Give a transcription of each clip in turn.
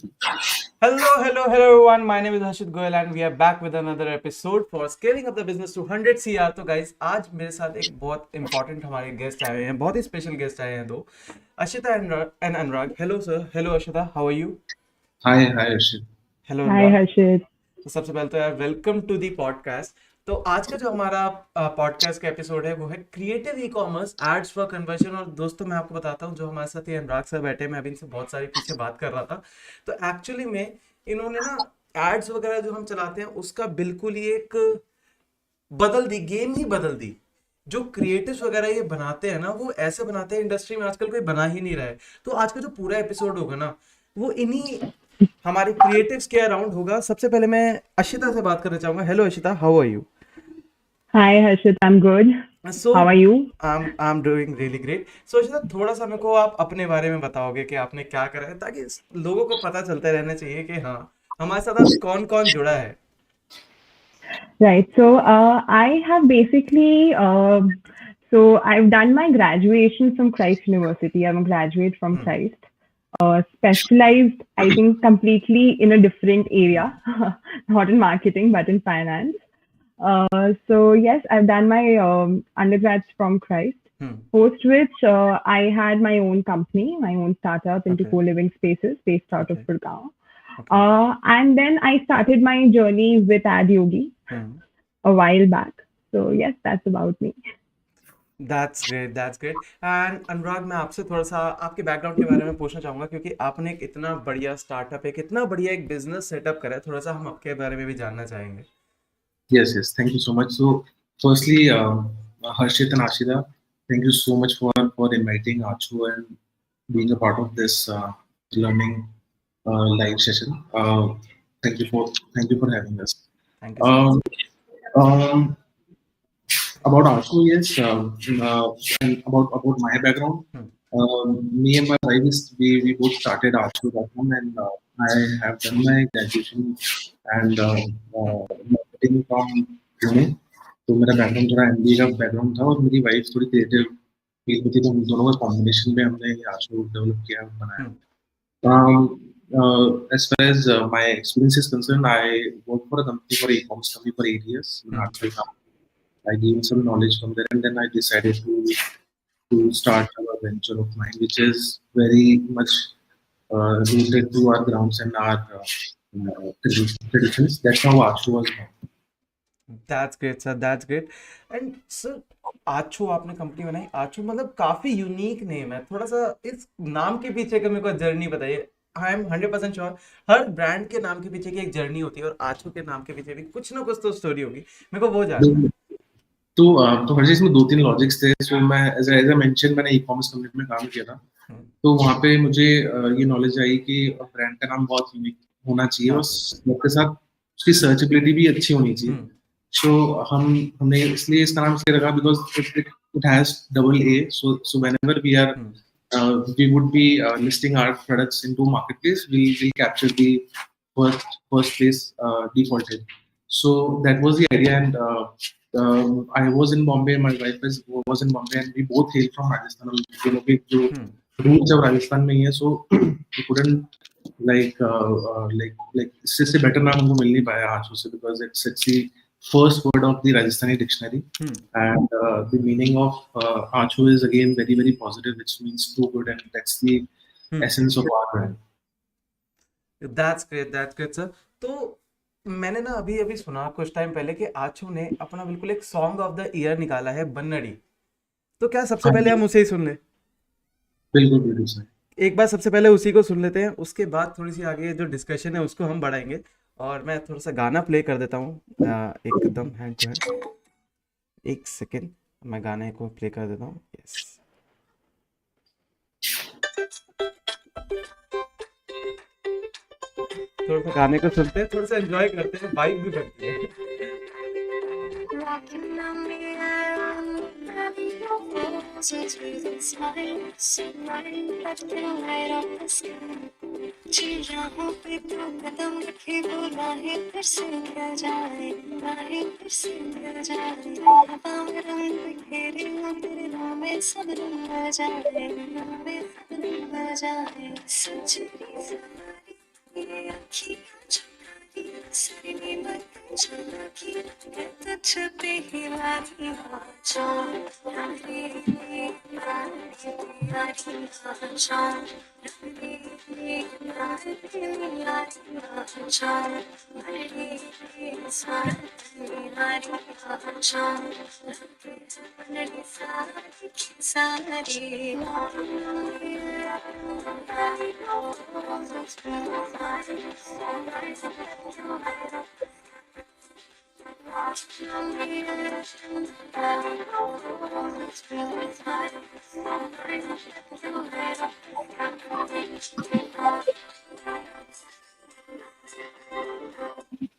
Hello everyone. My name is Harshit Goyal and we are back with another episode for scaling up the business to 100 CR. तो guys, आज मेरे साथ एक बहुत important हमारे guest आए हैं, बहुत ही स्पेशल गेस्ट आए हैं दो, Ashita and Anurag. Hello sir, hello Ashita, how are you? Hi, Arshit. Hello Hi Anurag. Harshit. तो सबसे पहले तो यार वेलकम टू दी पॉडकास्ट. तो आज का जो हमारा पॉडकास्ट का एपिसोड है वो है creative e commerce ads for conversion. और दोस्तों मैं आपको बताता हूँ, जो हमारे साथ ये अनुराग सर बैठे हैं, मैं अभी इनसे बहुत सारी पीछे बात कर रहा था. तो एक्चुअली में इन्होंने ना एड्स वगैरह जो हम चलाते हैं उसका बिल्कुल ही एक बदल दी, गेम ही बदल दी. जो क्रिएटिव्स वगैरह ये बनाते हैं ना, वो ऐसे बनाते हैं, इंडस्ट्री में आजकल कोई बना ही नहीं रहा है. तो आज का जो पूरा एपिसोड होगा ना, वो इन्हीं हमारे क्रिएटिव्स के अराउंड होगा. सबसे पहले मैं अशिता से बात करना चाहूंगा. Hello Ashita, how are you? Hi Harshit, I'm good. So How are you? I am doing really great. So Ashita, थोड़ा सा मेरे को आप अपने बारे में बताओगे कि आपने क्या करा है, ताकि लोगों को पता चलता रहना चाहिए कि हाँ, हमारे साथ आज कौन कौन जुड़ा है. Right. So I have basically so I've done my graduation from Christ University. I'm a graduate from Christ. Specialized, I think, completely in a different area, not in marketing but in finance. So yes, I've done my undergrads from Christ. Post which I had my own company, my own startup into Okay. co-living spaces based out of Okay. Gurgaon. Okay. And then I started my journey with Adyogi a while back. So yes, that's about me. That's great, that's great. And Anurag, मैं आपसे थोड़ा सा आपके background के बारे में पूछना चाहूंगा, क्योंकि आपने एक इतना बढ़िया स्टार्टअप, एक इतना बढ़िया एक बिजनेस सेटअप करा है. थोड़ा सा हम आपके बारे में भी जानना चाहेंगे. Yes. Thank you so much. So, firstly, Harshit and Ashida, thank you so much for inviting Aacho and being a part of this learning live session. Thank you for having us. Thank you so much. Um, um, about Aacho, yes, and about my background. Me and my wife we both started Aacho.com, and I have done my graduation and marketing from Pune. तो मेरा background थोड़ा MBA का background था और मेरी wife थोड़ी creative field में थी, तो हम दोनों का कॉम्बिनेशन में हमने आशो डेवलप किया, बनाया. As far as my experience is concerned, I worked for a company for e-commerce company for 8 years. I gained some knowledge from there, and then I decided to start a venture of mine, which is very much rooted to our grounds and our traditions. That's how Ashu was born. That's great sir, that's great. And sir, Aachho आपने company बनाई. आचो मतलब काफी unique name है. थोड़ा सा इस नाम के पीछे का मेरे को जर्नी बताइए. I am 100% sure her brand के नाम के पीछे की एक जर्नी होती है, और आचो के नाम के पीछे भी कुछ ना कुछ तो स्टोरी होगी. मेरे को वो जानना है. तो हर चीज में 2-3 लॉजिक्स थे. सो मैं एज आई मेंशन, मैंने ई कॉमर्स कंपनी में काम किया था, तो वहाँ पे मुझे ये नॉलेज आई कि ब्रांड का नाम बहुत यूनिक होना चाहिए और उसके साथ उसकी सर्चेबिलिटी भी अच्छी होनी चाहिए. सो हमने इसलिए इसका नाम इसलिए रखा because it has double A. So whenever we would be listing our products into marketplace, we'll capture the first place defaulted. So that was the idea, and I was in Bombay, my wife was in Bombay, and we both hail from Rajasthan. You know, जो roots जब राजस्थान में ही है, so we couldn't like इससे better नाम हमको मिल नहीं पाया आंसू से, because it's the first word of the Rajasthani dictionary, and the meaning of Aacho is again very very positive, which means too good, and that's the essence of our brand. That's great, that's great sir. तो मैंने ना अभी अभी सुना कुछ time पहले कि आचो ने अपना बिल्कुल एक सॉन्ग ऑफ द ईयर निकाला है, बन्नड़ी. तो क्या सबसे पहले हम उसे ही सुन लें? बिल्कुल बिल्कुल सर. एक बार सबसे पहले उसी को सुन लेते हैं, उसके बाद थोड़ी सी आगे जो डिस्कशन है उसको हम बढ़ाएंगे. और मैं थोड़ा सा गाना प्ले कर देता हूँ, एकदम हैंड टू हैंड. एक सेकेंड, मैं गाने को प्ले कर देता हूँ. यस, थोड़ा सा गाने को सुनते हैं, थोड़ा सा एंजॉय करते हैं, वाइब भी बढ़ती है.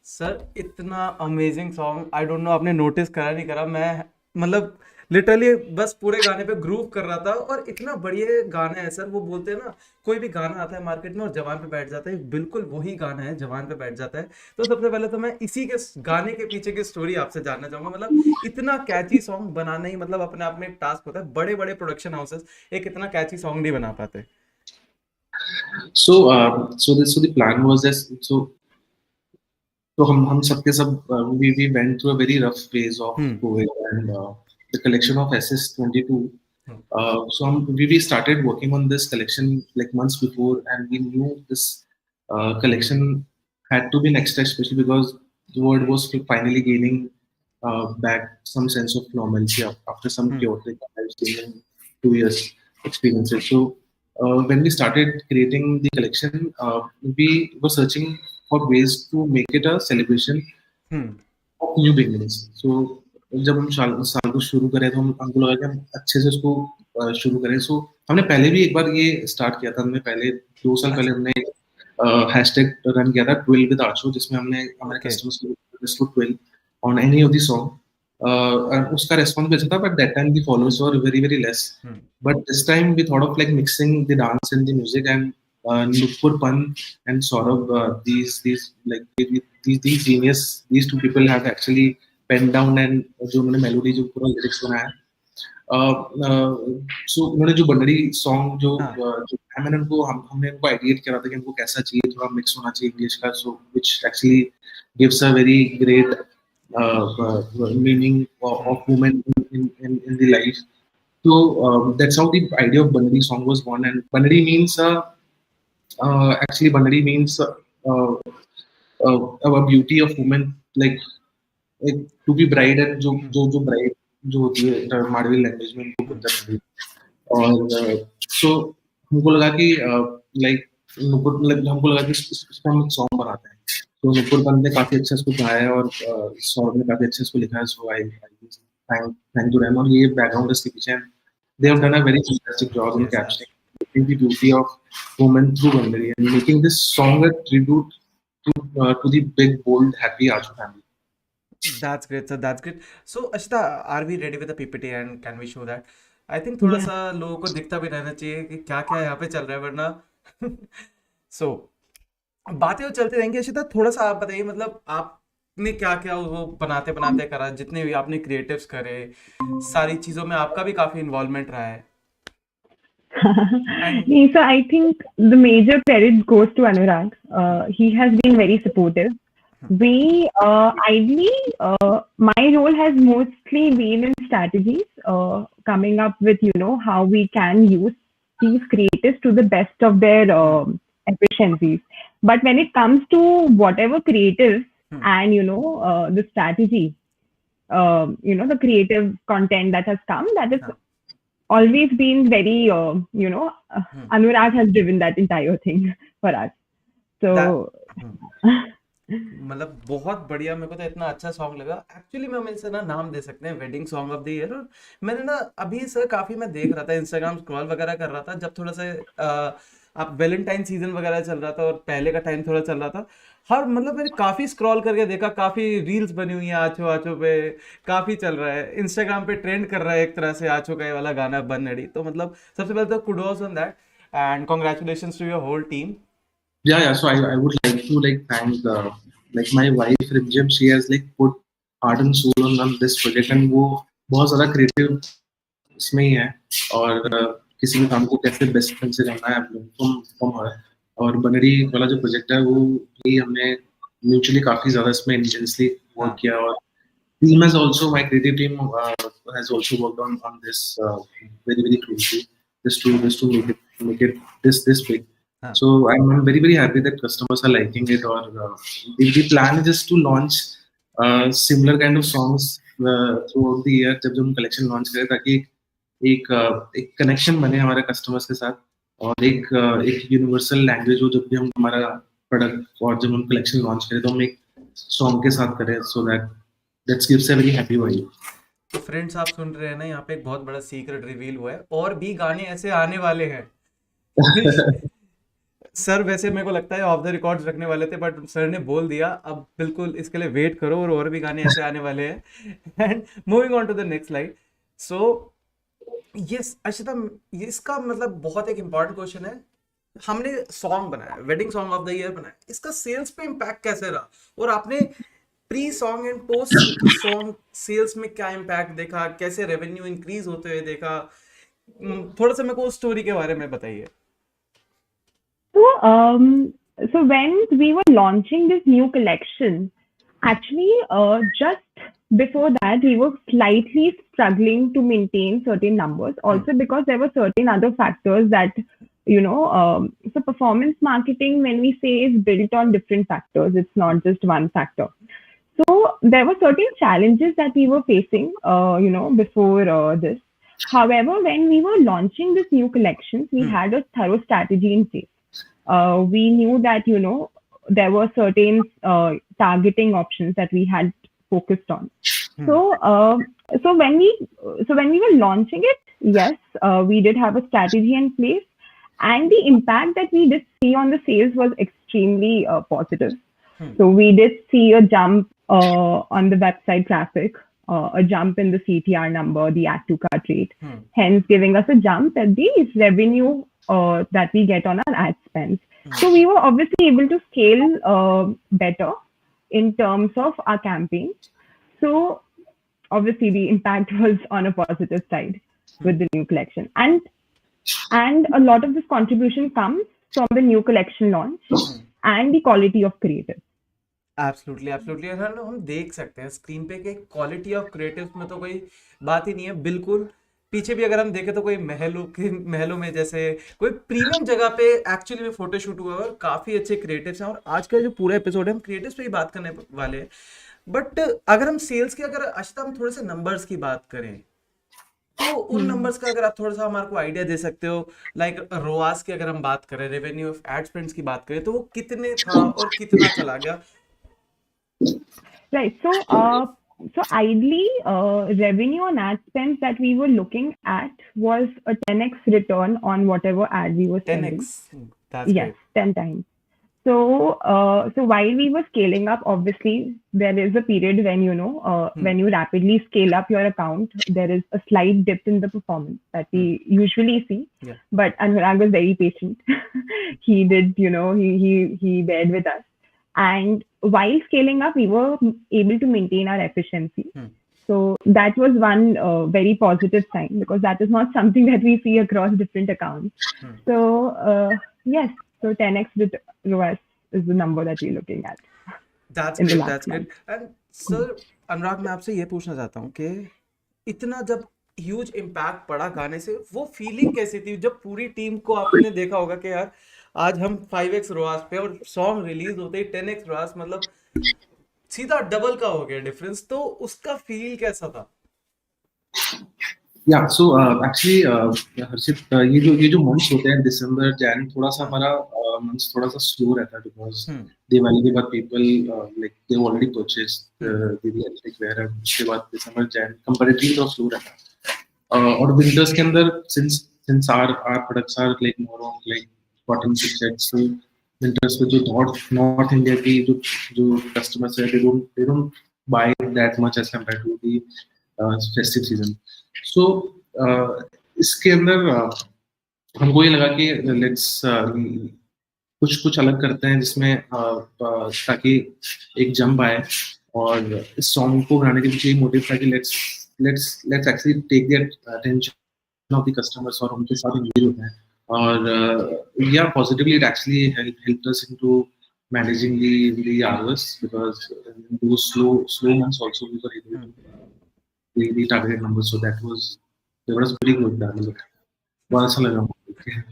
सर इतना amazing song, I don't know आपने नोटिस करा नहीं करा, मैं मतलब लिटरली बस पूरे गाने पे ग्रूव कर रहा था। और इतना बढ़िया गाना है सर। वो बोलते हैं ना, कोई भी गाना आता है मार्केट में और जवान पे बैठ जाता है, बिल्कुल वही गाना है, जवान पे बैठ जाता है। तो सबसे पहले तो मैं इसी के गाने के पीछे की स्टोरी आपसे जानना चाहूंगा। मतलब इतना कैची सॉन्ग बनाना ही मतलब अपने आप में एक टास्क होता है। बड़े बड़े प्रोडक्शन हाउसेस एक इतना कैची सॉन्ग नहीं बना पाते। So the plan was this. So हम सबके सब we went through a very rough phase of COVID and the collection of SS22. So we started working on this collection like months before, and we knew this collection had to be next step, especially because the world was finally gaining back some sense of normalcy after some chaotic lives in 2 years experiences. So when we started creating the collection, we were searching for ways to make it a celebration of new beginnings. So जब हम साल को शुरू करें तो हमको लगा कि हम अच्छे से उसको शुरू करें। सो हमने पहले भी एक बार ये स्टार्ट किया था। हमने पहले 2 साल पहले हमने हैशटैग रन किया था 12 विद आचो, जिसमें हमने हमारे कस्टमर्स को request to 12 on any of the song. उसका रेस्पॉन्स भी अच्छा था, but that time the followers were very very less. But this time we thought of like mixing the dance and the music, and Nupur Pan and Saurabh, these genius, these two people have actually penned down and जो उन्होंने melody जो पूरा lyrics बनाया। सो उन्होंने जो बन्नड़ी song जो मैंने हमने उनको आइडिएट किया था कि उनको कैसा चाहिए, थोड़ा मिक्स होना चाहिए इंग्लिश का, so which actually gives a very great meaning of women in the life. So that's how the idea of bannadi song was born. And bannadi means actually bannadi means a beauty of women, like to be bride. And जो bride जो होती है Marwari language में उनको बोलते हैं। और सो हमको लगा कि लाइक हमको लगा कि इस पर हम एक सॉन्ग बनाते हैं। तो नुपुर पंत ने काफी अच्छा इसको गाया है और सौरभ ने काफी अच्छा इसको लिखा है। सो आई थैंक टू देम। और ये बैकग्राउंड इसके पीछे they have done a very fantastic job in capturing the beauty of women through Bannadi and making this song a tribute to the big, bold, happy Aacho family. That's great, sir. That's great. So, Ashita, are we ready with the PPT and can we show that? I think थोड़ा सा लोगों को दिखता भी रहना चाहिए कि क्या क्या यहाँ पे चल रहा है, वरना so बातें तो चलती रहेंगी। अशिता, थोड़ा सा आप बताइए, मतलब आपने क्या क्या वो बनाते बनाते करा, जितने भी आपने क्रिएटिव्स करे, सारी चीजों में आपका भी काफी इन्वॉल्वमेंट रहा है। So I think the major credit goes to Anurag. He has been very supportive. We ideally, my role has mostly been in strategies, coming up with how we can use these creatives to the best of their efficiencies. But when it comes to whatever creatives and the strategy, the creative content that has come, that has always been very Anurag has driven that entire thing for us. So मतलब बहुत बढ़िया। मेरे को तो इतना अच्छा song लगा। Actually मैं इसे ना नाम दे सकते हैं wedding song of the year. और मैंने ना अभी सर काफी मैं देख रहा था, इंस्टाग्राम स्क्रॉल वगैरह कर रहा था, जब थोड़ा सा आप वैलेंटाइन सीजन वगैरह चल रहा था और पहले का टाइम थोड़ा चल रहा था। हर मतलब मैंने काफी स्क्रॉल करके देखा, काफी रील्स बनी हुई है आचो आचो पे, काफी चल रहा है, इंस्टाग्राम पे ट्रेंड कर रहा है एक तरह से आचो का ये वाला गाना बन्नड़ी। तो मतलब सबसे पहले तो kudos on that and congratulations to your whole team. Yeah. So I would like to thank like my wife Rimjim. She has put heart and soul on this project, and वो बहुत ज़्यादा creative इसमें ही है। और किसी भी काम को कैसे बेस्ट ढंग से करना है from her. और बन्नडी वाला जो प्रोजेक्ट है वो भी हमने म्यूचुअली काफी ज्यादा इसमें इंटेंसली वर्क किया, और team has also my creative team has also worked on this very closely just to make it this big. So I'm very happy that customers are liking it, or the plan is just to launch similar kind of songs throughout the year जब हम collection launch करें, ताकि एक connection बने हमारे customers के साथ, और एक universal language हो जब भी हम हमारा product और जब हम collection launch करें तो हम एक song के साथ करें, so that gives a very happy vibe. तो फ्रेंड्स आप सुन रहे हैं ना, यहाँ पे एक बहुत बड़ा सीक्रेट रिवील हुआ है, और भी गाने ऐसे आने वाले हैं। सर वैसे मेरे को लगता है ऑफ द रिकॉर्ड्स रखने वाले थे, बट सर ने बोल दिया अब बिल्कुल इसके लिए वेट करो, और भी गाने ऐसे आने वाले हैं। And moving on to the next slide. So yes Ashita, इसका मतलब बहुत एक इम्पॉर्टेंट क्वेश्चन है। हमने सॉन्ग बनाया, wedding song of the year बनाया, इसका सेल्स पे इम्पैक्ट कैसे रहा, और आपने pre song and post song sales में क्या इम्पैक्ट देखा, कैसे रेवेन्यू इंक्रीज होते हुए देखा? थोड़ा सा मेरे को उस स्टोरी के बारे में बताइए। So when we were launching this new collection, actually, just before that, we were slightly struggling to maintain certain numbers. Also, because there were certain other factors that, so performance marketing, when we say, is built on different factors. It's not just one factor. So there were certain challenges that we were facing, before this. However, when we were launching this new collections, we had a thorough strategy in place. We knew that, there were certain targeting options that we had focused on. So when we were launching it, yes, we did have a strategy in place, and the impact that we did see on the sales was extremely positive. So we did see a jump on the website traffic, a jump in the CTR number, the add to cart rate, hence giving us a jump at the revenue that we get on our ad spends. So we were obviously able to scale better in terms of our campaign. So obviously the impact was on a positive side with the new collection, and a lot of this contribution comes from the new collection launch and the quality of creative. Absolutely absolutely, हम देख सकते हैं screen पे कि quality of creative में तो कोई बात ही नहीं है। बिल्कुल पीछे भी अगर हम देखें तो कोई महलों में जैसे कोई प्रीमियम जगह पे एक्चुअली में फोटोशूट हुआ है, और काफी अच्छे क्रिएटिव्स हैं। और आज का जो पूरा एपिसोड है हम क्रिएटिव्स पे ही बात करने वाले हैं। बट अगर हम सेल्स की, अगर अशिता हम थोड़े से नंबर्स की बात करें, तो उन नंबर्स का अगर आप थोड़ा सा हमारे को आइडिया दे सकते हो, लाइक रोआस की अगर हम बात करें, रेवेन्यू ऑफ एड स्पेंड्स की बात करें, तो वो कितने था और कितना चला गया? Right. So ideally, revenue on ad spends that we were looking at was a 10x return on whatever ad we were spending. 10x. That's Yes, great. 10 times. So while we were scaling up, obviously there is a period when when you rapidly scale up your account, there is a slight dip in the performance that we usually see. Yeah. But Anurag was very patient. He did, he bared with us. And while scaling up, we were able to maintain our efficiency. So that was one very positive sign, because that is not something that we see across different accounts. So yes, so 10x with ROAS is the number that we're looking at. That's in the good, last that's good. month. And sir, अनुराग मैं आपसे ये पूछना चाहता हूँ कि इतना जब huge impact पड़ा गाने से, वो फीलिंग कैसी थी जब पूरी टीम को आपने देखा होगा कि यार आज हम 5x रोआस पे, और सॉन्ग रिलीज होते ही 10x रोआस, मतलब सीधा डबल का हो गया डिफरेंस, तो उसका फील कैसा था? Yeah, so actually, हर्षित, ये जो मंथ्स होते हैं दिसंबर जैन, थोड़ा सा हमारा मंथ्स थोड़ा सा स्लो रहता है, बिकॉज दिवाली के बाद people like they already purchased the electric ware, उसके बाद दिसंबर जैन कंपैरेटिवली थोड़ा स्लो रहता है। और विंटर्स के अंदर since our products are like more on like cotton sets, winters में जो नॉर्थ इंडिया की जो कस्टमर्स है, they don't buy that much as compared to the festive season. So इसके अंदर हमको ये लगा कि लेट्स कुछ अलग करते हैं, जिसमें ताकि एक जंप आए, और इस सॉन्ग को बनाने के पीछे मोटिव था कि let's actually take the attention of the customers और उनके साथ एंगेज होते हैं। और yeah, positively it actually helped us into managing the hours, because in those slow months also we were able to the targeted numbers, so that was pretty good. मतलब बहुत अच्छा लगा मुझे।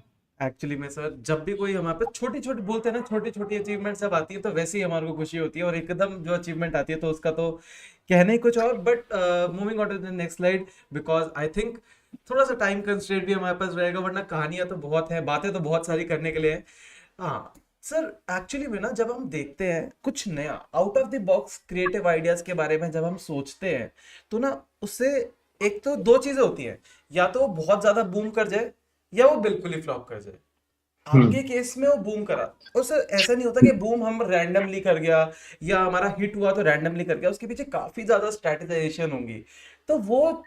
एक्चुअली में सर, जब भी कोई हमारे पे छोटी छोटी बोलते हैं ना, छोटी छोटी अचीवमेंट सब आती है तो वैसे ही हमारे को खुशी होती है, और एकदम जो अचीवमेंट आती है तो उसका तो कहने ही कुछ और। But moving on to the next slide, because I think थोड़ा सा टाइम कंस्ट्रेंट भी हमारे पास रहेगा, वरना कहानियां तो बहुत है, बातें तो बहुत सारी करने के लिए है। हाँ सर, एक्चुअली में ना जब हम देखते हैं कुछ नया out of the box creative ideas के बारे में जब हम सोचते हैं, तो ना उससे एक तो दो चीजें होती हैं, या तो वो बहुत ज्यादा बूम कर जाए या वो बिल्कुल ही फ्लॉप कर जाए। आपके केस में वो बूम करा, और सर ऐसा नहीं होता कि बूम हम रैंडमली कर गया या हमारा हिट हुआ तो रैंडमली कर गया, उसके पीछे काफी ज्यादा स्ट्रेटेजाइजेशन होंगी। तो वो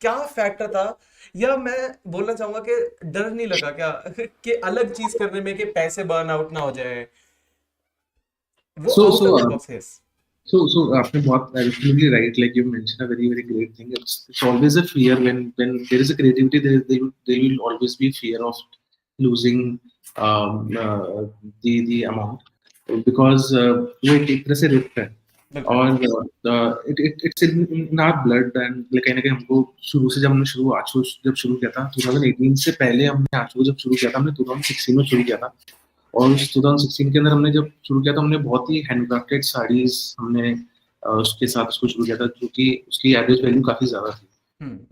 क्या फैक्टर था, या मैं बोलना चाहूंगा कि डर नहीं लगा क्या कि अलग चीज करने में कि पैसे बर्न आउट ना हो जाए, वो So out so of the uh, box है। so आपने बहुत absolutely right, like you mentioned a very great thing. It's always a fear when there is a creativity, there will always be fear of losing the amount, because वो एक तरह से risk है, बिल्कुल। और it's in our blood, and कहीं ना कहीं हमको शुरू से, जब हमने आचो जब शुरू किया था 2018 से पहले, हमने आचो जब शुरू किया था हमने 2016 में शुरू किया था, और उस 2016 के अंदर हमने जब शुरू किया था हमने बहुत ही हैंडक्राफ्टेड साड़ीज हमने उसके साथ उसको शुरू किया था, जो कि उसकी एवरेज वैल्यू काफी ज्यादा थी,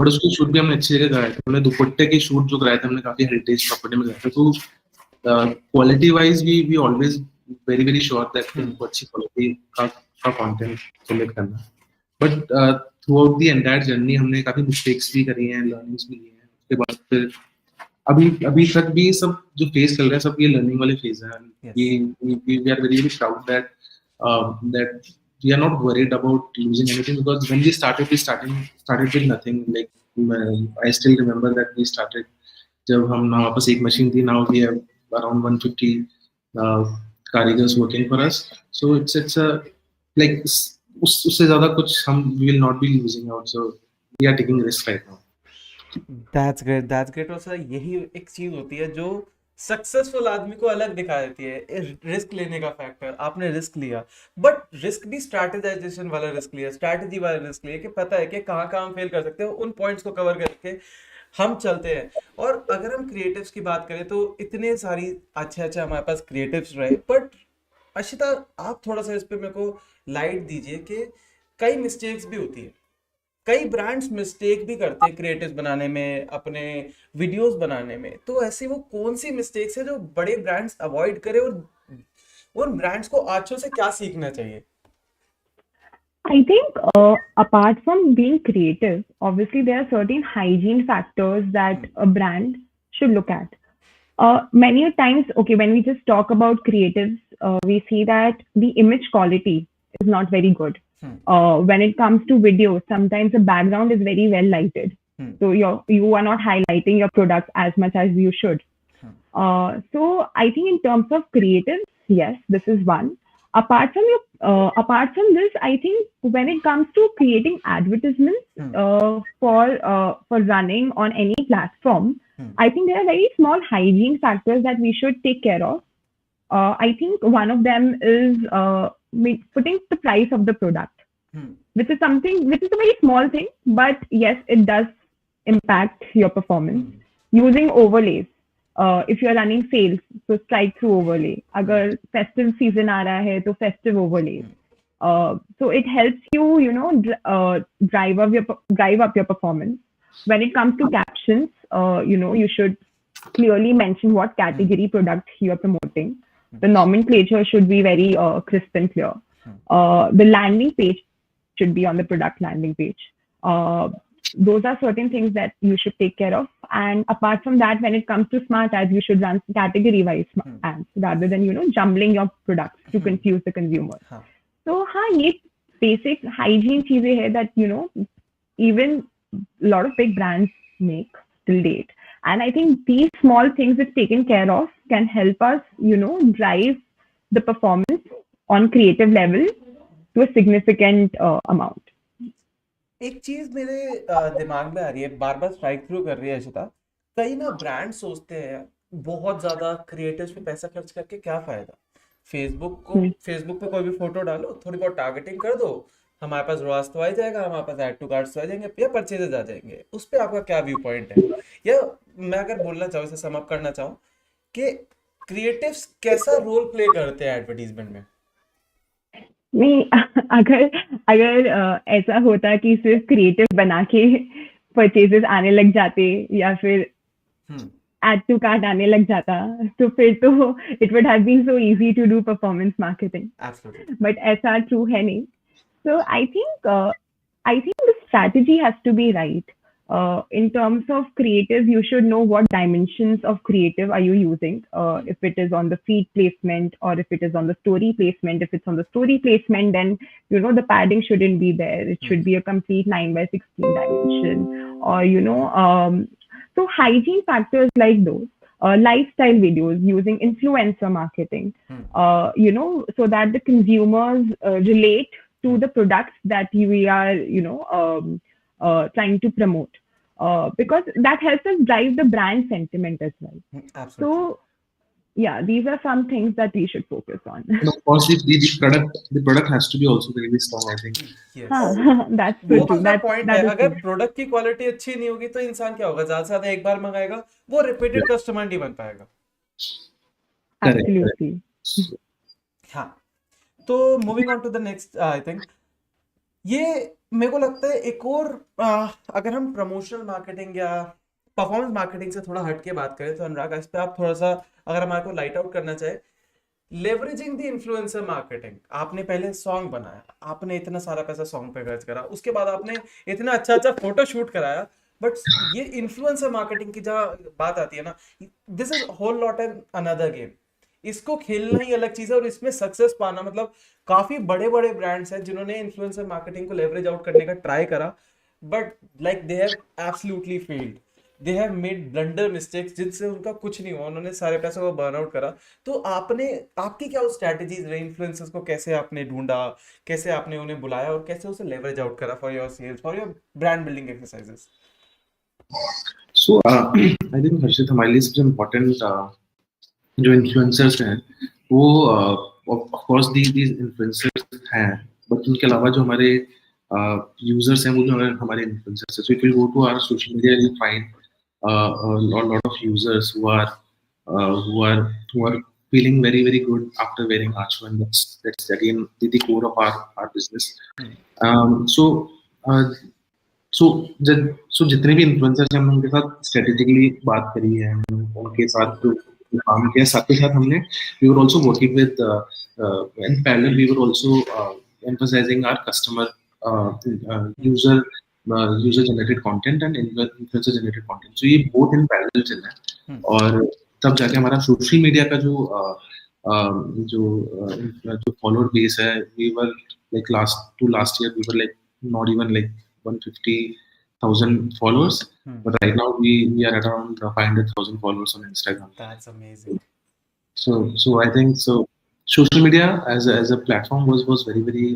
बट उसके शूट भी हमने अच्छी जगह कराए थे। हमने दुपट्टे के शूट जो कराए थे हमने काफी हेरिटेज प्रॉपर्टी में कराए थे, तो quality wise we always very sure that हमको अच्छी क्वालिटी का कंटेंट सिलेक्ट करना, but throughout the entire journey हमने काफी मिस्टेक्स भी करी हैं, लर्निंग्स भी ली हैं। उसके बाद फिर अभी अभी तक भी सब जो फेज चल रहा है, सब ये लर्निंग वाले फेज है। We are very proud that that we are not worried about losing anything, because when we started with nothing. Like I still remember that we started जब हम हमारे पास एक मशीन थी, now we have around 150 कारीगर्स working for us, so it's a like उससे ज्यादा कुछ हम we will not be losing out, so we are taking risk right now. That's great, that's great. और सर यही एक चीज होती है जो सक्सेसफुल आदमी को अलग दिखा देती है, रिस्क लेने का फैक्टर। आपने रिस्क लिया, बट रिस्क भी स्ट्रैटेजाइजेशन वाला रिस्क लिया, स्ट्रैटेजी वाला रिस्क लिया, कि पता है कि कहाँ कहाँ हम फेल कर सकते हैं, उन पॉइंट्स को कवर करके हम चलते हैं। और अगर हम क्रिएटिव्स की बात करें तो इतने सारी अच्छे अच्छे हमारे पास क्रिएटिव्स रहे, बट अशिता आप थोड़ा सा इस पे मेरे को लाइट दीजिए कि कई मिस्टेक्स भी होती है, कई ब्रांड्स मिस्टेक भी करते हैं क्रिएटिव्स बनाने में, अपने वीडियोस बनाने में। तो ऐसी वो कौन सी मिस्टेक्स है जो बड़े ब्रांड्स अवॉइड करें, और उन ब्रांड्स को आजो से क्या सीखना चाहिए? I think apart from being creative, obviously there are certain hygiene factors that a brand should look at. Many a times, okay, when we just talk about creatives, we see that the image quality is not very good. When it comes to videos, sometimes the background is very well lighted. So you are not highlighting your product as much as you should. So I think in terms of creatives, yes, this is one. Apart from this, I think when it comes to creating advertisements for running on any platform, I think there are very small hygiene factors that we should take care of. I think one of them is putting the price of the product, which is a very small thing, but yes, it does impact your performance. Using overlays. If you are running sales, so strike through overlay. अगर festive season आ रहा है तो festive overlay. So it helps you, drive up your performance. When it comes to captions, you should clearly mention what category product you are promoting. The nomenclature should be very crisp and clear. The landing page should be on the product landing page. Those are certain things that you should take care of. And apart from that, when it comes to smart ads, you should run category-wise ads rather than, jumbling your products to confuse the consumer. So, ये basic hygiene चीजें हैं that, even a lot of big brands make till date. And I think these small things, if taken care of, can help us, drive the performance on creative level to a significant amount. एक चीज मेरे दिमाग में आ रही है, बार बार strike through कर रही है अशिता। कई ना ब्रांड सोचते हैं बहुत ज्यादा क्रिएटर्स पे पैसा खर्च करके क्या फायदा। फेसबुक पे कोई भी फोटो डालो, थोड़ी बहुत टारगेटिंग कर दो, हमारे पास ROAS तो आ ही जाएगा, हमारे पास ऐड टू कार्ड्स तो आ जाएंगे या परचेजेस आ जाएंगे। उस पे आपका क्या व्यू पॉइंट है? या मैं अगर बोलना चाहूँ, इसे सम अप करना चाहूँ कि क्रिएटिव्स कैसा रोल प्ले करते हैं एडवर्टीजमेंट में? नहीं, अगर अगर ऐसा होता कि सिर्फ क्रिएटिव बना के परचेजेस आने लग जाते या फिर हम्म। एड टू कार्ट आने लग जाता, तो फिर तो it would have been so easy to do performance marketing, absolutely. But ऐसा ट्रू है नहीं. So I think the strategy has to be right. In terms of creative, you should know what dimensions of creative are you using. If it is on the feed placement or if it is on the story placement. If it's on the story placement, then the padding shouldn't be there. It should be a complete 9:16 dimension. Or so hygiene factors like those. Lifestyle videos using influencer marketing. So that the consumers relate to the products that we are, trying to promote. Because that helps us drive the brand sentiment as well. Absolutely. So, yeah, these are some things that we should focus on. And of course, the product has to be also very, very strong, I think. Yes. That's so वो true. बंदा point है, That is अगर true. Product की quality अच्छी नहीं होगी तो इंसान क्या होगा, ज्यादा से ज्यादा एक बार मंगाएगा, वो रिपीटेड कस्टमर नहीं बन पाएगा। Correct. Absolutely. हाँ, तो moving on to the next, I think ये मेरे को लगता है एक और अगर हम प्रमोशनल मार्केटिंग या परफॉर्मेंस मार्केटिंग से थोड़ा हट के बात करें तो अनुराग, इस पे आप थोड़ा सा अगर हमारे को लाइट आउट करना चाहे, लेवरेजिंग द इन्फ्लुएंसर मार्केटिंग। आपने पहले सॉन्ग बनाया, आपने इतना सारा पैसा सॉन्ग पे खर्च करा, उसके बाद आपने इतना अच्छा अच्छा फोटो शूट कराया, बट ये इन्फ्लुएंसर मार्केटिंग की जहाँ बात आती है ना, this is whole lot and another game. इसको खेलना ही अलग चीज है और इसमें सक्सेस पाना, मतलब काफी बड़े बड़े ब्रांड्स हैं जिन्होंने इन्फ्लुएंसर मार्केटिंग को लेवरेज आउट करने का ट्राई करा, but like they have absolutely failed. They have made blunder mistakes जिनसे उनका कुछ नहीं हुआ, उन्होंने सारे पैसों को बर्न आउट करा। तो आपकी क्या स्ट्रैटेजीज रही, इन्फ्लुएंसर्स को कैसे आपने ढूंढा, कैसे आपने उन्हें बुलाया और कैसे उसे लेवरेज आउट करा for your sales, for your brand building exercises? So, I think Harshit, हमारे लिए सबसे important जो इन्फ्लुएंसर्स हैं वो ऑफ कोर्स these influencers हैं, बट उनके अलावा जो हमारे यूजर्स हैं वो जो हमारे इन्फ्लुएंसर्स हैं. So if you go to our social media, you'll find a lot of users who are feeling very, very good after wearing Aacho, and that's again the core of our business. So so जितने भी influencers हैं हमने उनके साथ strategically बात करी है, उनके साथ जो काम किया, साथ के साथ हमने we were also working with in parallel we were also emphasizing our customer user generated content and influencer generated content. So ये both in parallel चल रहा है, और तब जाके हमारा सोशल मीडिया का जो फॉलोअर बेस है, we were like last year we were like not even like 150,000 followers, but right now we are at around 500,000 followers on Instagram. That's amazing. So I think so social media as a platform was very, very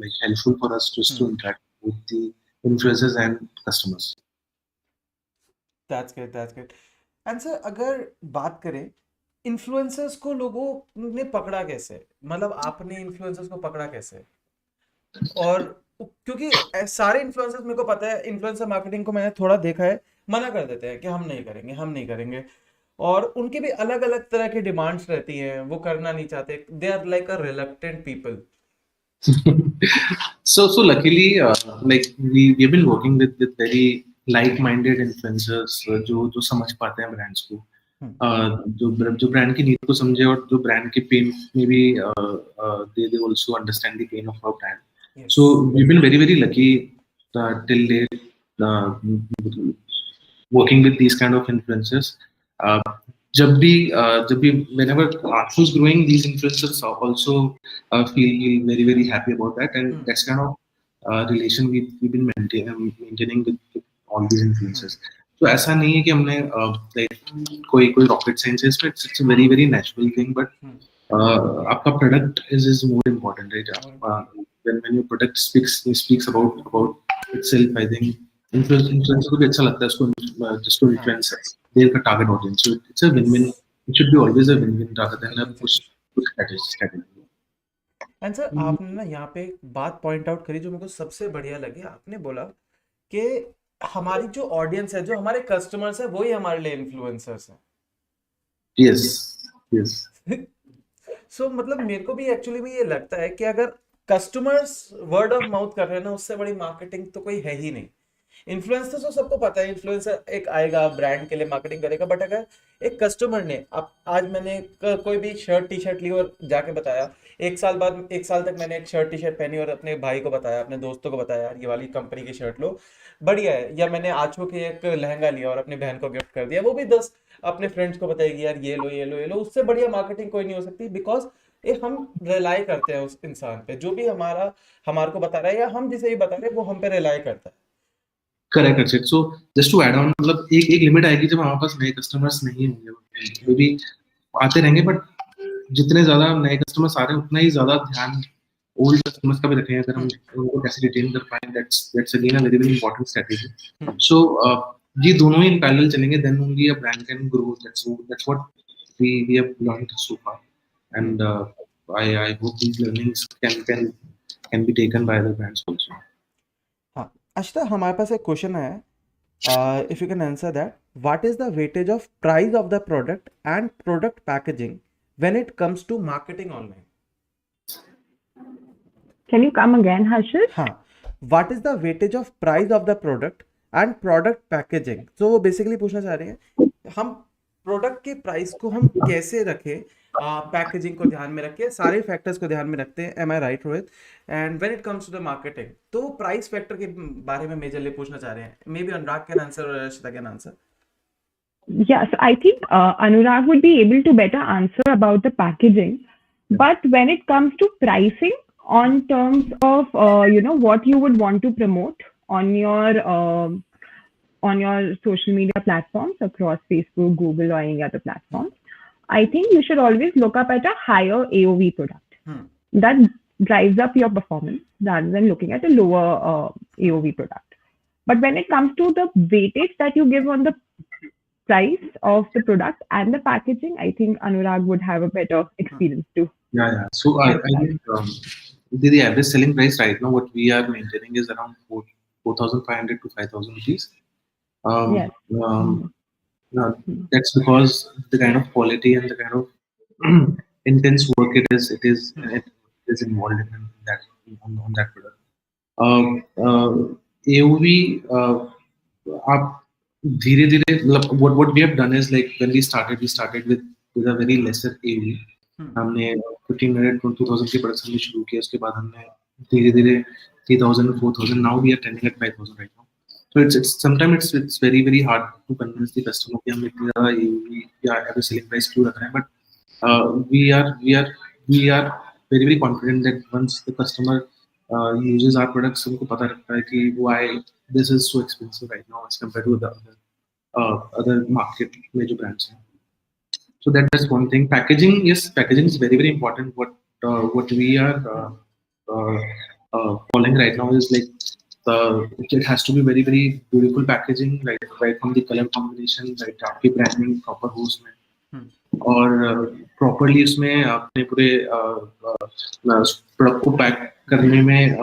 like helpful for us just to interact with the influencers and customers. That's good. And sir, अगर बात करें influencers को लोगों ने पकड़ा कैसे, मतलब आपने इन्फ्लुएंसर्स को पकड़ा कैसे? और क्योंकि सारे इन्फ्लुएंसर्स, मेरे को पता है इन्फ्लुएंसर मार्केटिंग को मैंने थोड़ा देखा है, मना कर देते हैं कि हम नहीं करेंगे, और उनकी भी अलग अलग तरह की डिमांड्स रहती हैं, वो करना नहीं चाहते, they are like a reluctant people. So luckily like we've been working with very like-minded influencers जो समझ पाते हैं ब्रांड्स को, जो ब्रांड की नीड को समझे और जो ब्रांड के पेन में भी they also understand the pain of our brand. Yes. So we've been very, very lucky till date working with these kind of influencers. जब भी whenever Aacho is growing, these influencers also feel very, very happy about that, and that's kind of relation we've been maintaining with all these influencers. So ऐसा नहीं है कि हमने like कोई rocket science है इसमें, it's a very, very natural thing, but आपका product is more important, right? When your product speaks about itself, I think influencer को भी अच्छा लगता है उसको just to influence their target audience. So it's a win-win. It should be always a win-win rather than a push strategy. And sir आपने ना यहाँ पे एक बात पॉइंट आउट करी जो मेरे को सबसे बढ़िया लगी। आपने बोला कि हमारी जो ऑडियंस है, जो हमारे कस्टमर्स है, वही हमारे लिए इन्फ्लुएंसर्स हैं। Yes. सो मतलब मेरे को भी एक्चुअली में ये लगता है कि अगर कस्टमर्स वर्ड ऑफ माउथ कर रहे हैं ना, उससे बड़ी मार्केटिंग तो कोई है ही नहीं। इन्फ्लुएंसर तो सबको पता है, इन्फ्लुएंसर एक आएगा ब्रांड के लिए मार्केटिंग करेगा, बट अगर एक कस्टमर ने अब आज मैंने कोई भी शर्ट टी शर्ट ली और जाके बताया, एक साल बाद, एक साल तक मैंने एक शर्ट टी शर्ट पहनी और अपने भाई को बताया, अपने दोस्तों को बताया, यार ये वाली कंपनी की शर्ट लो बढ़िया है, या मैंने आचो के एक लहंगा लिया और अपनी बहन को गिफ्ट कर दिया, वो भी 10 अपने फ्रेंड्स को बताएगी, यार ये लो ये लो ये लो। उससे बढ़िया मार्केटिंग कोई नहीं हो सकती, बिकॉज ये हम रिलाई करते हैं उस इंसान पे जो भी हमारे को बता रहा है, या हम जिसे भी बता रहे हैं वो हम पे रिलाई करता है। Correct. So just to add on, मतलब एक लिमिट आएगी जब हमारे पास नए कस्टमर्स नहीं होंगे, वो भी आते रहेंगे, बट जितने ज्यादा नए कस्टमर्स आ रहे हैं उतना ही ज्यादा ध्यान ओल्ड कस्टमर्स का भी रखें, अगर हम उनको कैसे रिटेन कर पाएं, that's again a very very important strategy. So ये दोनों ही इन पैरेलल चलेंगे, then only a brand can grow. That's what we have learned so far, and I hope these learnings can be taken by the brands also. हाँ अशिता, हमारे पास एक question है, if you can answer that, what is the weightage of price of the product and product packaging when it comes to marketing online? Can you come again, Harshit? हाँ, what is the weightage of price of the product and product packaging? तो वो basically पूछना चाह रहे हैं हम product के price को हम कैसे रखें, पैकेजिंग को ध्यान में रखिए, सारे फैक्टर्स को ध्यान में रखते हैं। Am I right Rohit? And when it comes to the marketing, तो प्राइस फैक्टर के बारे में मेजरली पूछना चाह रहे हैं। Maybe Anurag can answer और Arshita can answer. Yes, I think Anurag would be able to better answer about the packaging. But when it comes to pricing, on terms of what you would want to promote on your social media platforms across Facebook, Google, or any other platforms, I think you should always look up at a higher AOV product. That drives up your performance rather than looking at a lower AOV product. But when it comes to the weightage that you give on the price of the product and the packaging, I think Anurag would have a better experience too. Yeah. So I think the average selling price right now, what we are maintaining is around 4,500 to 5,000 rupees. Yes. That's because the kind of quality and the kind of intense work it is involved in that on that product. AOV, आप धीरे-धीरे, मतलब what we have done is, like when we started with a very lesser AOV. हमने 1,500 to 2,000 की production में शुरू किया, उसके बाद हमने धीरे-धीरे 3,000 4,000, now we are trending at 5,000 right now. So it's sometimes it's very very hard to convince the customer कि हम इतनी ज़्यादा AOV या average selling price क्यों रख रहे हैं, but we are very very confident that once the customer uses our products, उनको पता लगता है कि why this is so expensive right now as compared to the other market में जो brands हैं. So that's one thing. Packaging, yes, packaging is very very important. What we are following right now is like it has to be very very beautiful packaging, right from the color combination, right, आपकी branding proper हो उसमें, और properly उसमें अपने पूरे product को pack करने में,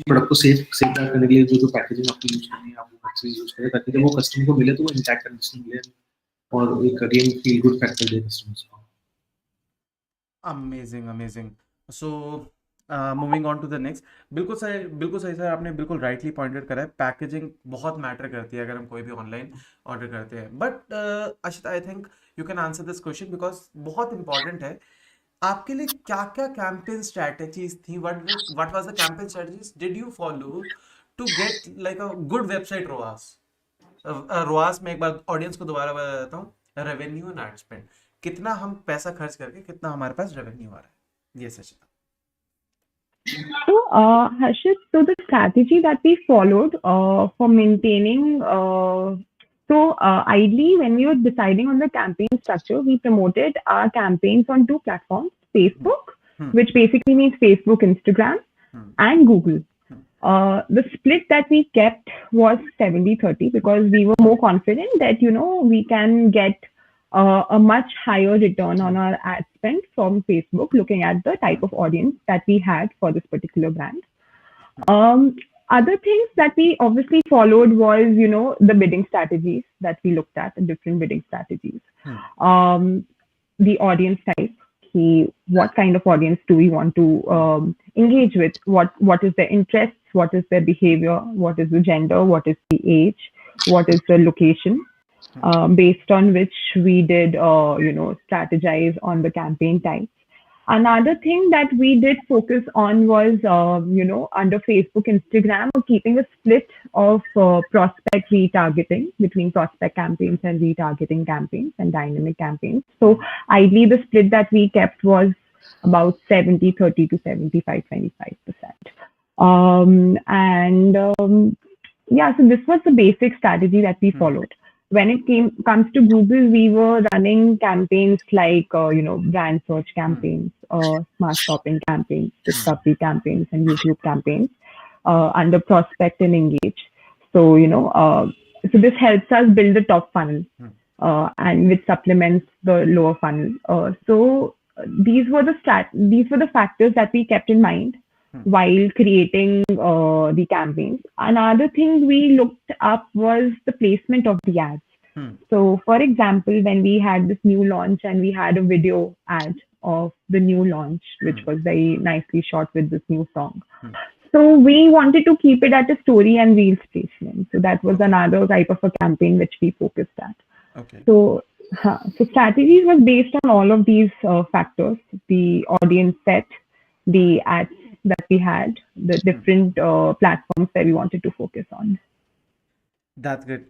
प्रोडक्ट को सेफ करने के लिए जो पैकेजिंग आपको यूज करनी है, आप वो अच्छी यूज करें ताकि जब वो कस्टमर को मिले तो वो इंटैक्ट कंडीशन मिले और एक अगेन फील गुड फैक्टर दे कस्टमर्स को। Amazing. So moving on to the next, बिल्कुल सही सर, आपने बिल्कुल राइटली पॉइंटेड करा है। पैकेजिंग बहुत मैटर करती है अगर हम कोई भी ऑनलाइन ऑर्डर करते हैं। But Ashita, I think you can answer this question because बहुत इंपॉर्टेंट है। आपके लिए क्या क्या कैंपेन स्ट्रैटेजीज थी? What was the campaign strategies did you follow to get like a good website ROAS? ROAS में एक बार ऑडियंस को दोबारा बता देता हूँ, रेवेन्यू एंड एड स्पेंड, कितना हम पैसा खर्च करके कितना हमारे पास रेवेन्यू आ रहा है। ये सच है। So, Harshit, so the strategy that we followed for maintaining, ideally, when we were deciding on the campaign structure, we promoted our campaigns on 2 platforms: Facebook, which basically means Facebook, Instagram, and Google. The split that we kept was 70-30 because we were more confident that, we can get a much higher return on our ad spend from Facebook, looking at the type of audience that we had for this particular brand. Other things that we obviously followed was, the bidding strategies that we looked at, the different bidding strategies. The audience type. What kind of audience do we want to engage with? What is their interests? What is their behavior? What is the gender? What is the age? What is the location? Based on which we did, strategize on the campaign types. Another thing that we did focus on was, under Facebook, Instagram, keeping a split of prospect retargeting between prospect campaigns and retargeting campaigns and dynamic campaigns. So ideally, the split that we kept was about 70-30 to 75-25%. So this was the basic strategy that we followed. When it comes to Google, we were running campaigns like, brand search campaigns, smart shopping campaigns, discovery campaigns, and YouTube campaigns under prospect and engage. So, so this helps us build the top funnel and which supplements the lower funnel. So these were the factors that we kept in mind while creating the campaigns. Another thing we looked up was the placement of the ads. So, for example, when we had this new launch and we had a video ad of the new launch, which was very nicely shot with this new song. So we wanted to keep it at a story and reels placement. So that was another type of a campaign which we focused at. Okay. So strategies was based on all of these factors: the audience set, the ads that we had, the different platforms that we wanted to focus on. That's good.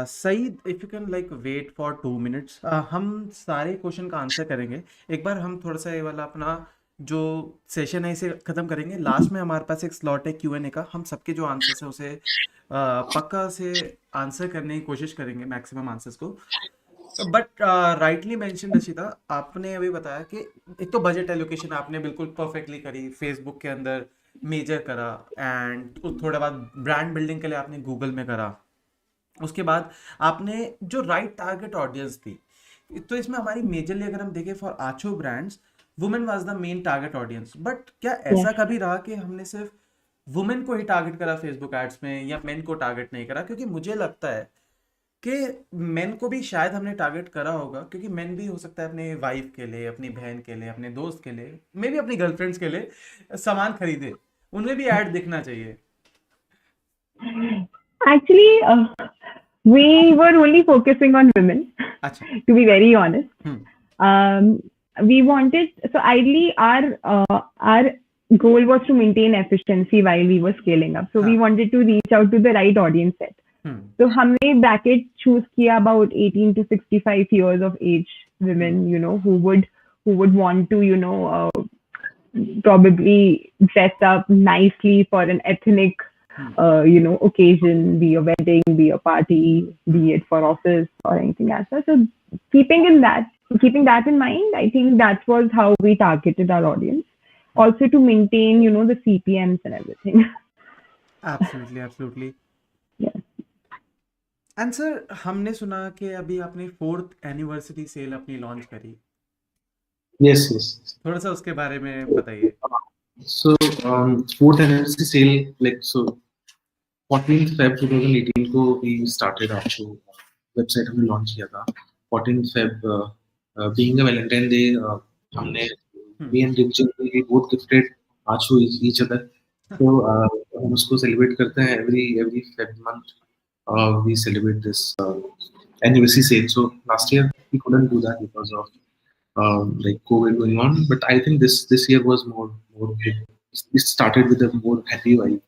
Saeed, if you can wait for 2 minutes, हम सारे question का answer करेंगे. एक बार हम थोड़ा सा ये वाला अपना जो सेशन है इसे खत्म करेंगे. लास्ट में हमारे पास एक स्लॉट है Q&A का. हम सबके जो आंसर्स है उसे पक्का से आंसर करने की कोशिश करेंगे, मैक्सिमम आंसर्स को. बट राइटली मेंशन रशिता, आपने अभी बताया कि एक तो बजट एलोकेशन आपने बिल्कुल परफेक्टली करी, फेसबुक के अंदर मेजर करा, एंड थोड़ा बाद ब्रांड बिल्डिंग के लिए आपने गूगल में करा. उसके बाद आपने जो राइट टारगेट ऑडियंस थी, तो इसमें हमारी मेजरली अगर हम देखें for Aachho brands, women was the main target audience. But क्या ऐसा कभी रहा कि हमने सिर्फ वुमेन को ही टारगेट करा फेसबुक एड्स में, या मेन को टारगेट नहीं करा? क्योंकि मुझे लगता है कि मेन को भी शायद हमने टारगेट करा होगा, क्योंकि मेन भी हो सकता है अपने वाइफ के लिए, अपनी बहन के लिए, अपने दोस्त के लिए, मे भी अपनी गर्लफ्रेंड्स के लिए सामान खरीदे, उन्हें भी ऐड दिखना चाहिए. Actually, we were only focusing on women, to be very honest. We wanted, so ideally our goal was to maintain efficiency while we were scaling up. So we wanted to reach out to the right audience set. So हमने bracket choose किया about 18 to 65 years of age women, who would want to, probably dress up nicely for an ethnic, occasion, be a wedding, be a party, be it for office or anything else. So keeping that in mind, I think that was how we targeted our audience. Also to maintain, the CPMs and everything. Absolutely. Yeah. And sir, हमने सुना कि अभी आपने 4th anniversary cell अपनी launch करी. Yes. थोड़ा सा उसके बारे में बताइए. So 4th anniversary sale, so 14th Feb 2018 को we started Aacho website हमने launch किया था. 14th Feb being a Valentine Day, हमने me and Richard we both gifted Aacho each other. So हम उसको celebrate करते हैं every Feb month. We celebrate this anniversary sale. So last year we couldn't do that because of COVID going on, but I think this year was more big. We started with a more happy vibe.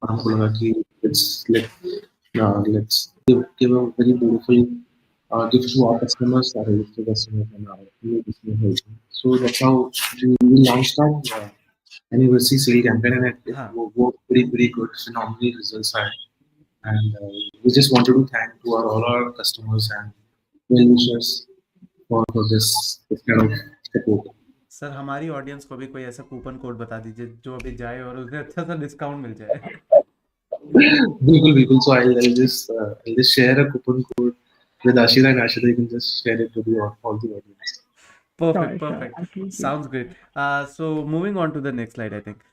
और हमको लगा कि let's give a very beautiful gift to our customers, our existing customers, and our new customers. So that's how we launched our anniversary sale campaign, and it worked very good. Phenomenal results are. And we just wanted to thank to all our customers and well-wishers for this kind of support. Sir हमारी audience को भी कोई ऐसा coupon code बता दीजिए जो अभी जाए और उसे अच्छा सा डिस्काउंट मिल जाए. बिल्कुल बिल्कुल. So I'll just share a coupon code with Ashira and Ashira. You can just share it to all the audience. Perfect, Sure, sure, perfect. absolutely. Sounds great. So moving on to the next slide, I think.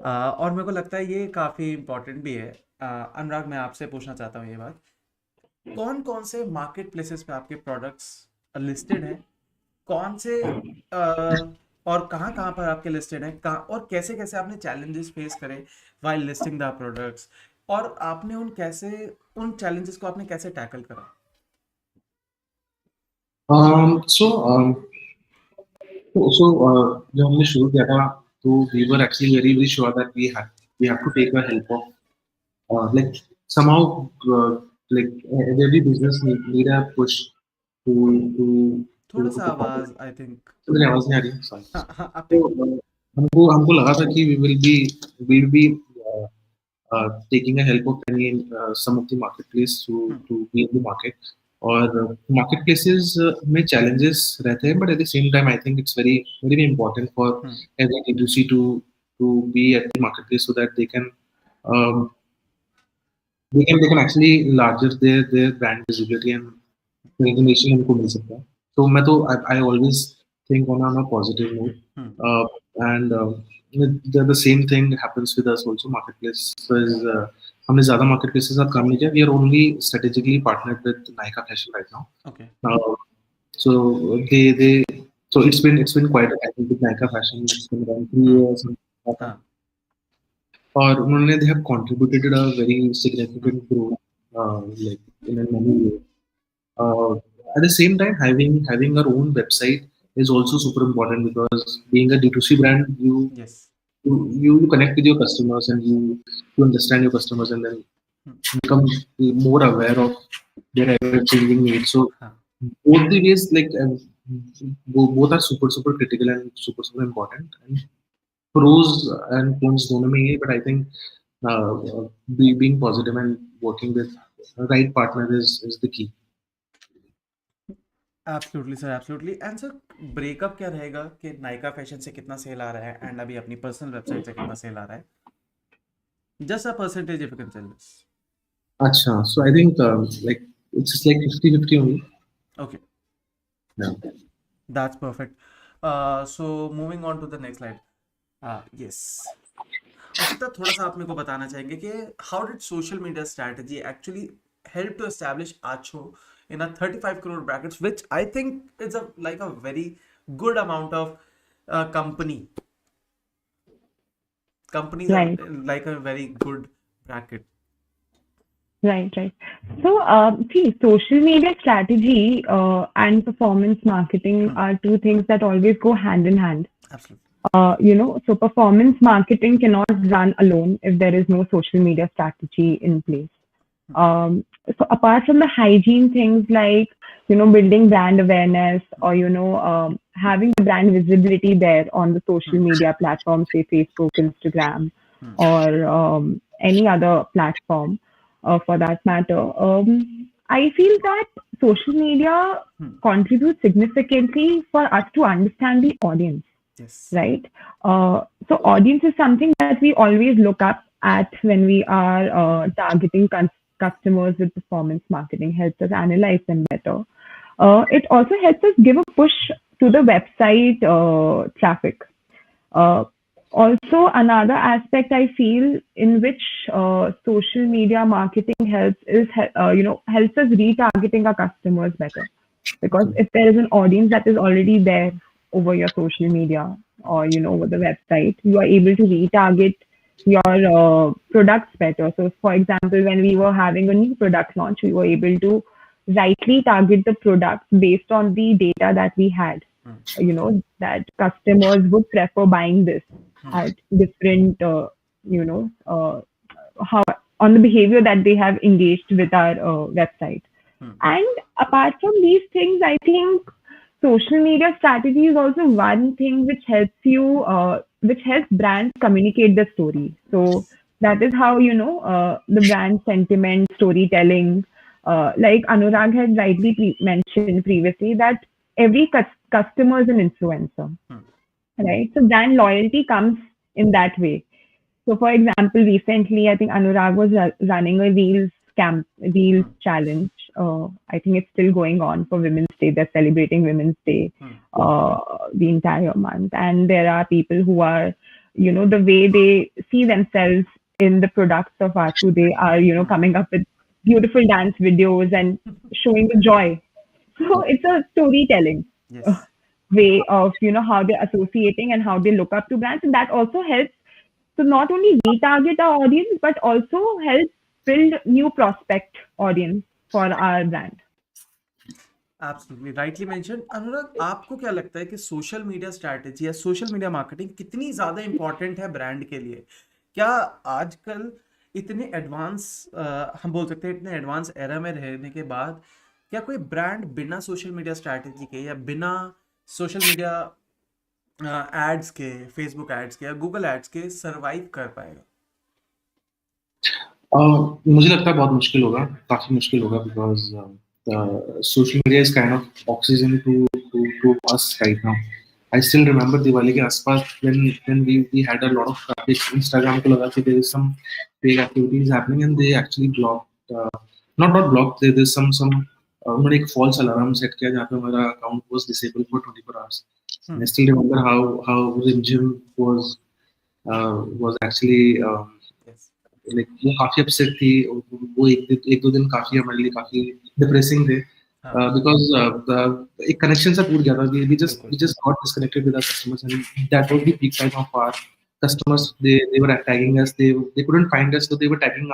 और मेरे को लगता है ये काफ़ी important भी है. अनुराग, मैं आपसे पूछना चाहता हूँ ये बात. कौन कौन से मार्केट प्लेसेस पे आपके प्रोडक्ट्स लिस्टेड हैं, कौन से और कहाँ कहाँ पर आपके लिस्टेड हैं, कहाँ और कैसे कैसे आपने चैलेंजेस फेस करे वाइल लिस्टिंग द प्रोडक्ट्स, और आपने उन चैलेंजेस को आपने कैसे टैकल करा. Um, so um, जब हमने शुरू किया था, तो we were actually very very sure that we have to take the help of like somehow uh, like every business need a push to to थोड़ा to सा perform. आवाज़ आई थिंक. तो मेरी आवाज नहीं आ रही, sorry. हाँ हाँ, आप तो एक. हमको हमको लगा था कि we will be taking a help of any some of the marketplace to be in the market. और marketplaces में challenges रहते हैं, but at the same time I think it's very very important for every D2C to be at the marketplace so that um, they can actually larger their brand visibility and recognition उनको मिल सकता है. तो मैं तो I always think on a positive note. And the same thing happens with us also. Marketplace is हमने ज़्यादा marketplace के साथ काम नहीं किया. We are only strategically partnered with Nykaa Fashion right now. Okay. So they so it's been quite a time with Nykaa Fashion. It's been around 3 years. हाँ. और उन्होंने they have contributed a very significant growth like in a many ways. At the same time, having our own website is also super important because being a D2C brand, Yes. you connect with your customers and you understand your customers and then become more aware of their ever-changing needs. So both the ways, like both are super critical and super important. And pros and cons दोनों में ही है, but I think being positive and working with the right partner is the key. Absolutely sir, absolutely. And sir, breakup क्या रहेगा कि Nykaa fashion से कितना cell आ रहा है एंड अभी अपनी पर्सनल वेबसाइट से कितना सेल आ रहा है? Just a percentage if you can tell this. अच्छा, so I think like it's like 50-50 only. Okay. Yeah. That's perfect. So moving on to the next slide. Yes. Arshita, थोड़ा सा आप मेरे को बताना चाहेंगे कि how did social media strategy actually help to establish Aacho in a 35 crore brackets, which I think is like a very good amount of companies Right. are like a very good bracket. Right. So, see, social media strategy and performance marketing are two things that always go hand in hand. Absolutely. So performance marketing cannot run alone if there is no social media strategy in place. So apart from the hygiene things like, building brand awareness or, having the brand visibility there on the social media platforms, say Facebook, Instagram, or any other platform for that matter, I feel that social media contributes significantly for us to understand the audience. Yes. Right. So audience is something that we always look up at when we are targeting customers with performance marketing. Helps us analyze them better. It also helps us give a push to the website traffic. Also, another aspect I feel in which social media marketing helps is helps us retargeting our customers better. Because if there is an audience that is already there over your social media or over the website, you are able to retarget your products better. So for example, when we were having a new product launch, we were able to rightly target the products based on the data that we had. That customers would prefer buying this at different how on the behavior that they have engaged with our website. And apart from these things, I think social media strategy is also one thing which helps brands communicate the story. So that is how, the brand sentiment, storytelling, like Anurag had rightly mentioned previously, that every customer is an influencer. right? So brand loyalty comes in that way. So, for example, recently, I think Anurag was running a Reels challenge. I think it's still going on for Women's Day. They're celebrating Women's Day the entire month. And there are people who are, the way they see themselves in the products of Aacho, they are, coming up with beautiful dance videos and showing the joy. So, it's a storytelling uh, Yes. way of, how they're associating and how they look up to brands. And that also helps to not only retarget our audience, but also help build new prospect audience for our brand. Absolutely rightly mention. Anurag, आपको क्या लगता है कि social media strategy या social media marketing कितनी ज़्यादा important है brand के लिए? क्या आजकल इतने एडवांस, हम बोल सकते हैं इतने एडवांस एरा में रहने के बाद, क्या कोई ब्रांड बिना सोशल मीडिया स्ट्रैटेजी के या बिना सोशल मीडिया एड्स के, फेसबुक एड्स के या गूगल एड्स के सरवाइव कर पाएगा? मुझे लगता है बहुत मुश्किल होगा, काफी मुश्किल होगा, because social media is kind of oxygen to us right now. I still remember Diwali के आसपास when we had a lot of traffic. Instagram को लगा कि there is some fake activities happening and they actually blocked, not blocked, there's some उन्होंने एक false alarm set किया जहाँ पे हमारा account was disabled for 24 hours. And I still remember how Jim was actually Yes. Like वो काफी upset थी. वो एक दो दिन काफी हमारे लिए काफी डिप्रेसिंग थे, हाँ, बिकॉज एक कनेक्शन सा टूट गया था. वी बिल्कुल। Just got disconnected with our customers and that was the peak time of our customers. They were tagging us, they couldn't find us, so they were tagging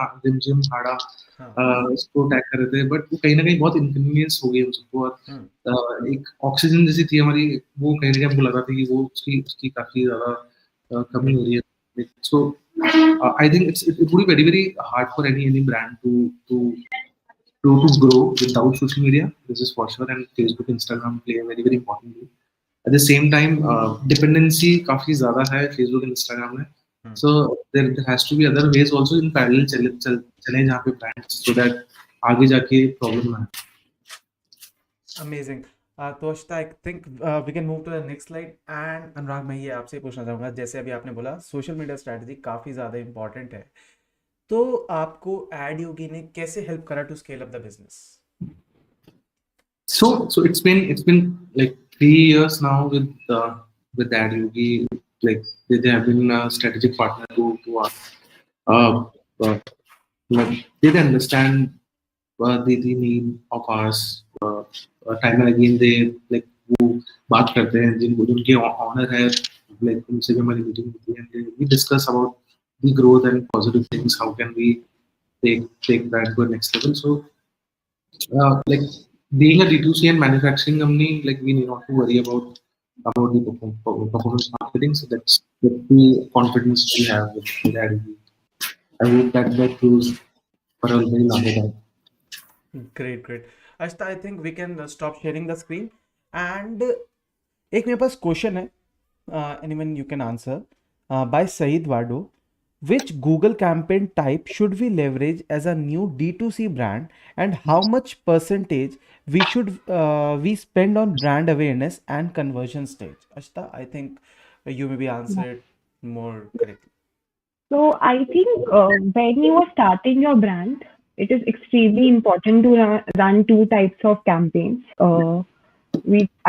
Jim Hada, हाँ, उसको tag कर रहे थे. But वो कहीं ना कहीं बहुत इनकन्वीनियंस हो गई हम सबको, और एक ऑक्सीजन जैसी थी हमारी, वो कहीं ना कहीं हमको लगा था कि वो उसकी काफी ज्यादा कमी हो रही है. So I think it would be very hard for any brand to grow without social media. This is for sure, and Facebook, Instagram play a very important role. At the same time, dependency काफी ज़्यादा है Facebook and Instagram में. So there has to be other ways also in parallel चले जहाँ पे brands, so that आगे जाके problem ना है. अमेजिंग। तो Ashita, I think we can move to the next slide. And Anurag, मैं ये आपसे पूछना चाहूँगा, जैसे अभी आपने बोला सोशल मीडिया स्ट्रैटेजी काफ़ी ज़्यादा इंपॉर्टेंट है, तो आपको एडयोगी ने कैसे हेल्प करा to scale up the business? So it's been like 3 years now with Adyogi. Like they have been a strategic partner to us. Uh, like they understand the need of us. Time and again they like वो बात करते हैं जिनके honour है, like उनसे भी हमारी meeting होती है, we discuss about the growth and positive things. How can we take that to the next level? So like being a D2C and manufacturing company, like we need not to worry about the performance marketing. So that's the confidence we have with that. I hope that goes for a very long time. Great great. Ashita, I think we can stop sharing the screen. And एक मेरे पास question है, anyone you can answer, by Saeed Wado. Which Google campaign type should we leverage as a new D2C brand, and how much percentage we spend on brand awareness and conversion stage? Ashita, I think you maybe answered more correctly. So I think when you are starting your brand, it is extremely important to run two types of campaigns.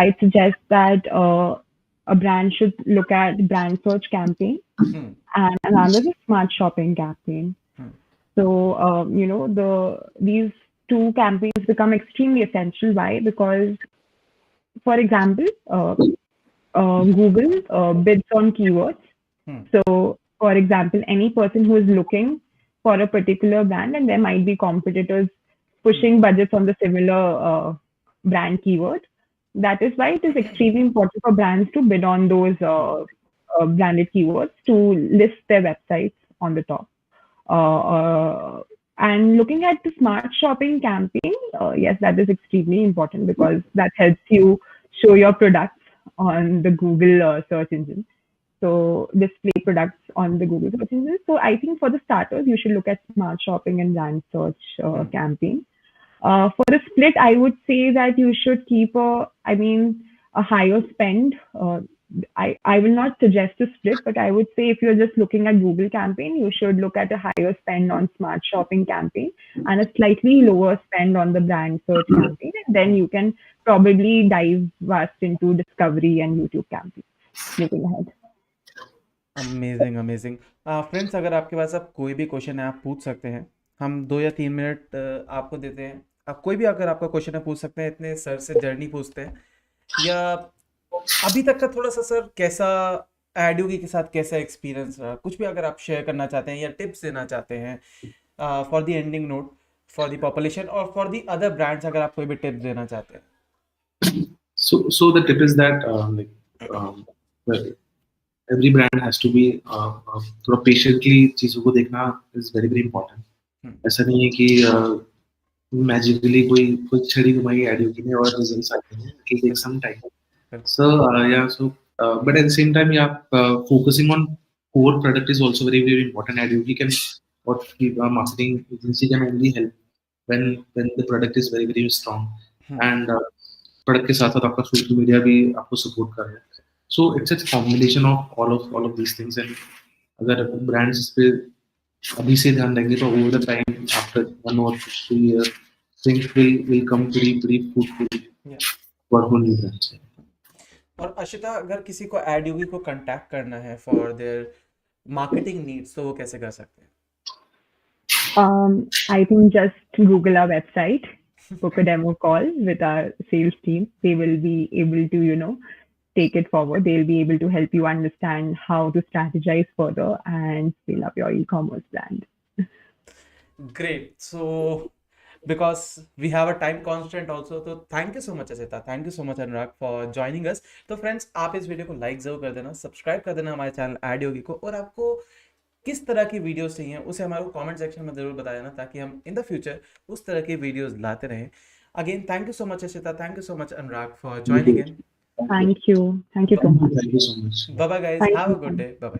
I suggest that a brand should look at brand search campaign and another is smart shopping campaign. So these two campaigns become extremely essential. Why? Because, for example, Google bids on keywords. So, for example, any person who is looking for a particular brand, and there might be competitors pushing budgets on the similar brand keyword. That is why it is extremely important for brands to bid on those branded keywords to list their websites on the top. And looking at the smart shopping campaign, yes, that is extremely important because that helps you show your products on the Google search engine. So display products on the Google search engine. So I think for the starters, you should look at smart shopping and brand search campaign. For the split, I would say that you should keep a higher spend I will not suggest a split, but I would say if you're just looking at Google campaign, you should look at a higher spend on smart shopping campaign and a slightly lower spend on the brand search campaign, and then you can probably dive vast into discovery and YouTube campaigns moving ahead. Amazing amazing. Friends, अगर आपके पास अब कोई भी question है आप पूछ सकते हैं, हम 2 या 3 मिनट आपको देते हैं। आप कोई भी अगर आपका क्वेश्चन है पूछ सकते हैं, इतने सर से जर्नी पूछते हैं, या अभी तक का थोड़ा सा सर कैसा एडोगी के साथ कैसा एक्सपीरियंस रहा, कुछ भी अगर आप शेयर करना चाहते हैं या टिप्स देना चाहते हैं for the ending note for the population और फॉर द अदर ब्रांड्स, अगर आप कोई भी टिप्स देना चाहते हैं। So the tip is that well, every brand has to be थोड़ा patiently चीजों को देखना is very very important। ऐसा नहीं है कि मैजिकली कोई छड़ी घुमाई एडियोगी ने और रिजल्ट्स आते हैं, it will take some time। So but at the same time, focusing on core product is also very very important। Adyogi can or marketing agency can only help when the product is very very strong and product के साथ साथ आपका social media भी आपको support कर रहा है। So it's a combination of all of these things. And अगर ब्रांड्स इस पे अभी से ध्यान देंगे तो over the time after 1 or 2 years things will come pretty fruitful for whole new brands। और अशिता, अगर किसी को एडयोगी को कांटेक्ट करना है फॉर देयर मार्केटिंग नीड्स तो वो कैसे कर सकते हैं? I think just Google our website, book a demo call with our sales team. They will be able to, take it forward. They'll be able to help you understand how to strategize further and scale up your e-commerce brand. Great. So, because we have a time constraint also, तो thank you so much Ashita, thank you so much Anurag for joining us। तो friends, आप इस video को like जरूर कर देना, subscribe कर देना हमारे चैनल एडयोगी को, और आपको किस तरह की वीडियोस चाहिए उसे हमारे कमेंट सेक्शन में जरूर बता देना, ताकि हम इन द फ्यूचर उस तरह की वीडियोस लाते रहें। Again thank you so much Ashita, thank you so much Anurag for joining in. Thank you so much. Thank you so much। Bye bye guys, have a good day, bye bye.